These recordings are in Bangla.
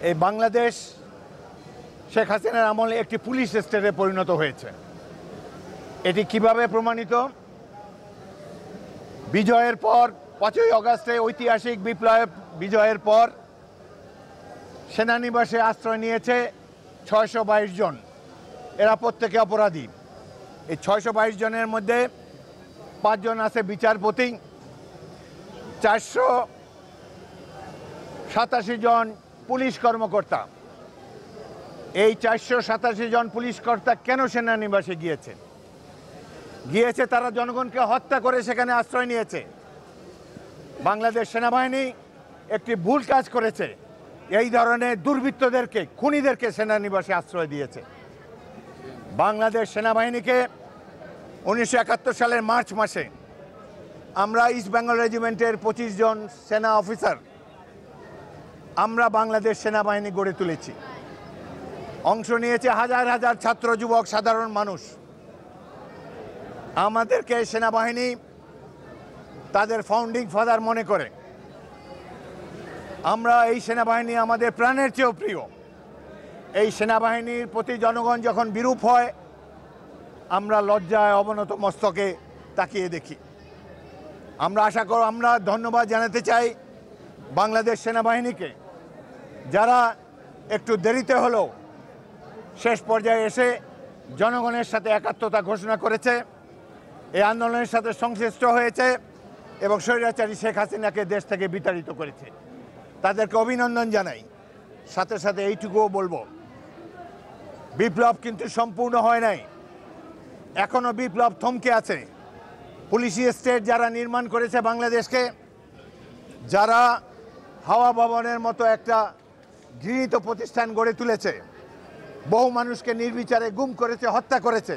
এই বাংলাদেশ শেখ হাসিনার আমলে একটি পুলিশ স্টেটে পরিণত হয়েছে। এটি কিভাবে প্রমাণিত? বিজয়ের পর ৫ই আগস্টে ঐতিহাসিক বিপ্লব বিজয়ের পর সেনানিবাসে আশ্রয় নিয়েছে ৬২২ জন। এরা প্রত্যেকে অপরাধী। এই ৬২২ জনের মধ্যে ৫ জন আছে বিচারপতি, ৪৮৭ জন পুলিশ কর্মকর্তা। এই ৪৮৭ জন পুলিশ কর্তা কেন সেনানিবাসে গিয়েছে? তারা জনগণকে হত্যা করে সেখানে আশ্রয় নিয়েছে। বাংলাদেশ সেনাবাহিনী একটি ভুল কাজ করেছে, এই ধরনের দুর্বৃত্তদেরকে, খুনিদেরকে সেনানিবাসে আশ্রয় দিয়েছে। বাংলাদেশ সেনাবাহিনীকে ১৯৭১ সালের মার্চ মাসে আমরা ইস্ট বেঙ্গল রেজিমেন্টের ২৫ জন সেনা অফিসার আমরা বাংলাদেশ সেনাবাহিনী গড়ে তুলেছি। অংশ নিয়েছে হাজার হাজার ছাত্র, যুবক, সাধারণ মানুষ। আমাদেরকে সেনাবাহিনী তাদের ফাউন্ডিং ফাদার মনে করে। আমরা এই সেনাবাহিনী আমাদের প্রাণের চেয়েও প্রিয়। এই সেনাবাহিনীর প্রতি জনগণ যখন বিরূপ হয়, আমরা লজ্জায় অবনত মস্তকে তাকিয়ে দেখি। আমরা ধন্যবাদ জানাতে চাই বাংলাদেশ সেনাবাহিনীকে, যারা একটু দেরিতে হলেও শেষ পর্যায়ে এসে জনগণের সাথে একাত্মতা ঘোষণা করেছে, এই আন্দোলনের সাথে সংশ্লিষ্ট হয়েছে এবং স্বৈরাচারী শেখ হাসিনাকে দেশ থেকে বিতাড়িত করেছে। তাদেরকে অভিনন্দন জানাই। সাথে সাথে এইটুকুও বলবো, বিপ্লব কিন্তু সম্পূর্ণ হয় নাই, এখনো বিপ্লব থমকে আছে। পুলিশি স্টেট যারা নির্মাণ করেছে বাংলাদেশকে, যারা হাওয়া ভবনের মতো একটা ঘৃণিত প্রতিষ্ঠান গড়ে তুলেছে, বহু মানুষকে নির্বিচারে গুম করেছে, হত্যা করেছে,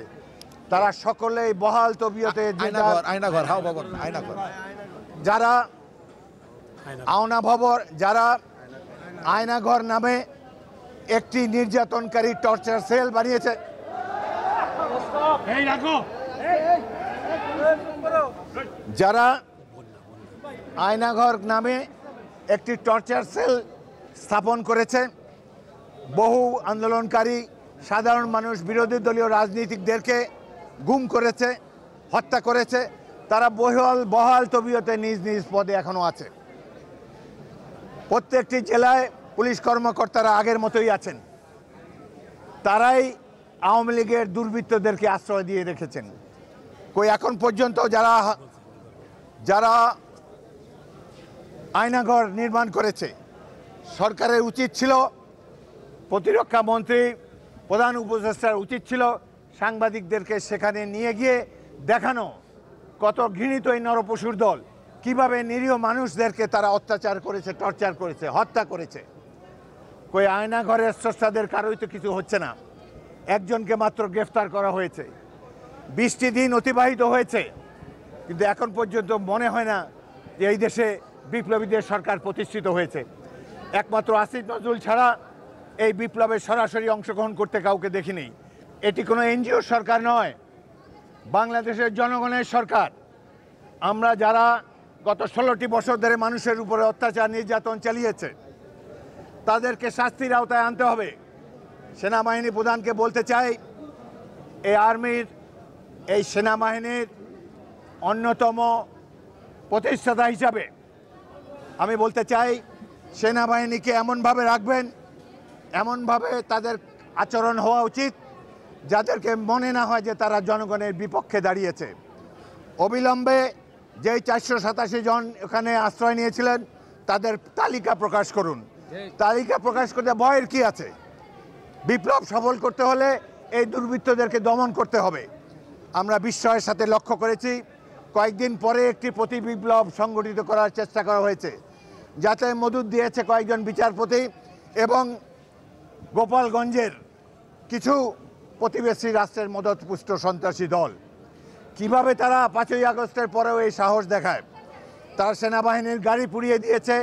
তারা সকলেই বহাল তবিয়তে যারা আয়নাঘর নামে একটি নির্যাতনকারী টর্চার সেল বানিয়েছে, যারা আয়নাঘর নামে একটি টর্চার সেল স্থাপন করেছে, বহু আন্দোলনকারী, সাধারণ মানুষ, বিরোধী দলীয় রাজনীতিকদেরকে গুম করেছে, হত্যা করেছে, তারা বহাল তবিয়তে নিজ নিজ পদে এখনো আছে। প্রত্যেকটি জেলায় পুলিশ কর্মকর্তারা আগের মতোই আছেন। তারাই আওয়ামী লীগের দুর্বৃত্তদেরকে আশ্রয় দিয়ে রেখেছেন। এখন পর্যন্ত যারা আয়নাঘর নির্মাণ করেছে, সরকারের উচিত ছিল, প্রতিরক্ষা মন্ত্রী, প্রধান উপদেষ্টার উচিত ছিল সাংবাদিকদেরকে সেখানে নিয়ে গিয়ে দেখানো কত ঘৃণিত এই নরপশুর দল, কিভাবে নিরীহ মানুষদেরকে তারা অত্যাচার করেছে, টর্চার করেছে, হত্যা করেছে। আয়নাঘরের স্রষ্টাদের কারোই তো কিছু হচ্ছে না। একজনকে মাত্র গ্রেফতার করা হয়েছে। 20টি দিন অতিবাহিত হয়েছে, কিন্তু এখন পর্যন্ত মনে হয় না যে এই দেশে বিপ্লবীদের সরকার প্রতিষ্ঠিত হয়েছে। একমাত্র আসিফ নজরুল ছাড়া এই বিপ্লবে সরাসরি অংশগ্রহণ করতে কাউকে দেখিনি। এটি কোনো এনজিও সরকার নয়, বাংলাদেশের জনগণের সরকার। আমরা যারা গত 16টি বছর ধরে মানুষের উপরে অত্যাচার, নির্যাতন চালিয়েছে, তাদেরকে শাস্তির আওতায় আনতে হবে। সেনাবাহিনী প্রধানকে বলতে চাই, এই সেনাবাহিনীর অন্যতম প্রতিষ্ঠাতা হিসাবে আমি বলতে চাই, সেনাবাহিনীকে এমনভাবে রাখবেন, এমনভাবে তাদের আচরণ হওয়া উচিত যাদেরকে মনে না হয় যে তারা জনগণের বিপক্ষে দাঁড়িয়েছে। অবিলম্বে যেই ৪৮৭ জন এখানে আশ্রয় নিয়েছিলেন তাদের তালিকা প্রকাশ করুন। তালিকা প্রকাশ করতে ভয়ের কি আছে? বিপ্লব সফল করতে হলে এই দুর্বৃত্তদেরকে দমন করতে হবে। আমরা বিস্ময়ের সাথে লক্ষ্য করেছি, কয়েকদিন পরে একটি প্রতি বিপ্লব সংগঠিত করার চেষ্টা করা হয়েছে, যাতে মদত দিয়েছে কয়েকজন বিচারপতি এবং গোপালগঞ্জের কিছু প্রতিবেশী রাষ্ট্রের মদতপুষ্ট সন্ত্রাসী দল। কিভাবে তারা ৫ই আগস্টের পরেও এই সাহস দেখায়? তারা সেনাবাহিনীর গাড়ি পুড়িয়ে দিয়েছে,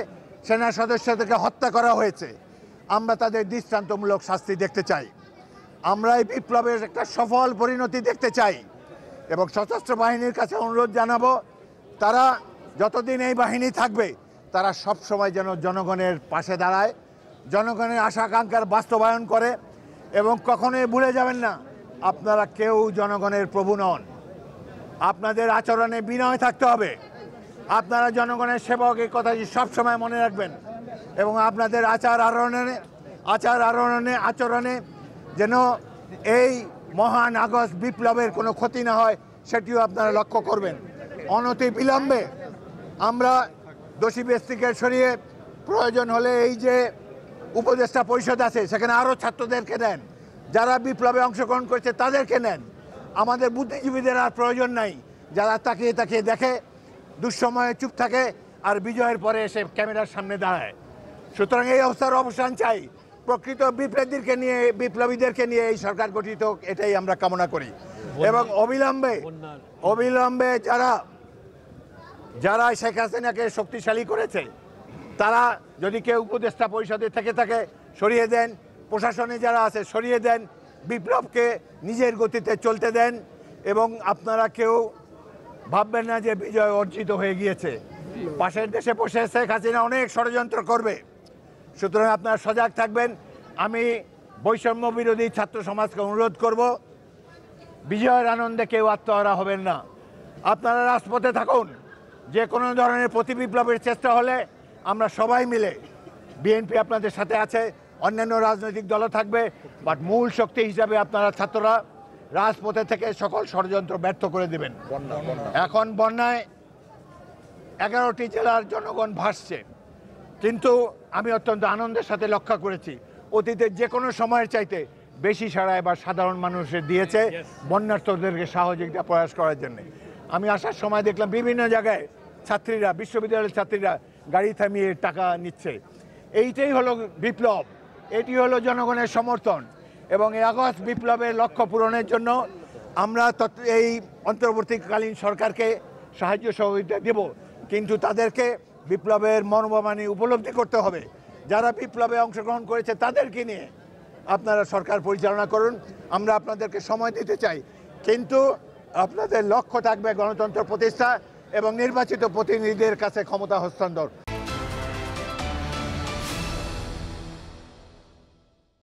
সেনা সদস্যদেরকে হত্যা করা হয়েছে। আমরা তাদের দৃষ্টান্তমূলক শাস্তি দেখতে চাই। আমরা এই বিপ্লবের একটা সফল পরিণতি দেখতে চাই এবং সশস্ত্র বাহিনীর কাছে অনুরোধ জানাবো, তারা যতদিন এই বাহিনী থাকবে তারা সব সময় যেন জনগণের পাশে দাঁড়ায়, জনগণের আশা আকাঙ্ক্ষার বাস্তবায়ন করে। এবং কখনোই ভুলে যাবেন না, আপনারা কেউ জনগণের প্রভু নন। আপনাদের আচরণে বিনয় থাকতে হবে। আপনারা জনগণের সেবক, এই কথাটি সবসময় মনে রাখবেন। এবং আপনাদের আচরণে যেন এই মহান আগস্ট বিপ্লবের কোনো ক্ষতি না হয়, সেটিও আপনারা লক্ষ্য করবেন। অনতি বিলম্বে আমরা দোষী ব্যক্তিকে সরিয়ে প্রয়োজন হলে এই যে উপদেষ্টা পরিষদ আছে সেখানে আরও ছাত্রদেরকে দেন, যারা বিপ্লবে অংশগ্রহণ করেছে তাদেরকে নেন। আমাদের বুদ্ধিজীবীদের আর প্রয়োজন নাই, যারা তাকিয়ে তাকিয়ে দেখে, দুঃসময়ে চুপ থাকে আর বিজয়ের পরে এসে ক্যামেরার সামনে দাঁড়ায়। সুতরাং এই অবস্থার অবসান চাই। প্রকৃত বিপ্লবীদেরকে নিয়ে এই সরকার গঠিত, এটাই আমরা কামনা করি। এবং অবিলম্বে যারা শেখ হাসিনাকে শক্তিশালী করেছে, তারা যদি কেউ উপদেষ্টা পরিষদে থেকে থাকে সরিয়ে দেন, প্রশাসনে যারা আছে সরিয়ে দেন, বিপ্লবকে নিজের গতিতে চলতে দেন। এবং আপনারা কেউ ভাববেন না যে বিজয় অর্জিত হয়ে গিয়েছে। পাশের দেশে বসে শেখ হাসিনা অনেক ষড়যন্ত্র করবে, সুতরাং আপনারা সজাগ থাকবেন। আমি বৈষম্য বিরোধী ছাত্র সমাজকে অনুরোধ করব, বিজয়ের আনন্দে কেউ আত্মহারা হবেন না। আপনারা রাজপথে থাকুন। যে কোনো ধরনের প্রতিবিপ্লবের চেষ্টা হলে আমরা সবাই মিলে, বিএনপি আপনাদের সাথে আছে, অন্যান্য রাজনৈতিক দলও থাকবে, বাট মূল শক্তি হিসাবে আপনারা ছাত্ররা রাজপথে থেকে সকল ষড়যন্ত্র ব্যর্থ করে দেবেন। এখন বন্যায় 11টি জেলার জনগণ ভাসছে, কিন্তু আমি অত্যন্ত আনন্দের সাথে লক্ষ্য করেছি অতীতে যে কোনো সময়ের চাইতে বেশি সাড়া এবার সাধারণ মানুষের দিয়েছে বন্যার্থদেরকে সহযোগিতা প্রয়াস করার জন্য। আমি আসার সময় দেখলাম বিভিন্ন জায়গায় ছাত্রীরা, বিশ্ববিদ্যালয়ের ছাত্রীরা গাড়ি থামিয়ে টাকা নিচ্ছে। এইটাই হলো বিপ্লব, এটি হলো জনগণের সমর্থন। এবং এই আগস্ট বিপ্লবের লক্ষ্য পূরণের জন্য আমরা এই অন্তর্বর্তীকালীন সরকারকে সাহায্য সহযোগিতা দেব, কিন্তু তাদেরকে বিপ্লবের মর্মবাণী উপলব্ধি করতে হবে। যারা বিপ্লবে অংশগ্রহণ করেছে তাদেরকে নিয়ে আপনারা সরকার পরিচালনা করুন। আমরা আপনাদেরকে সময় দিতে চাই, কিন্তু আপনাদের লক্ষ্য থাকবে গণতন্ত্র প্রতিষ্ঠা এবং নির্বাচিত প্রতিনিধিদের কাছে ক্ষমতা হস্তান্তর।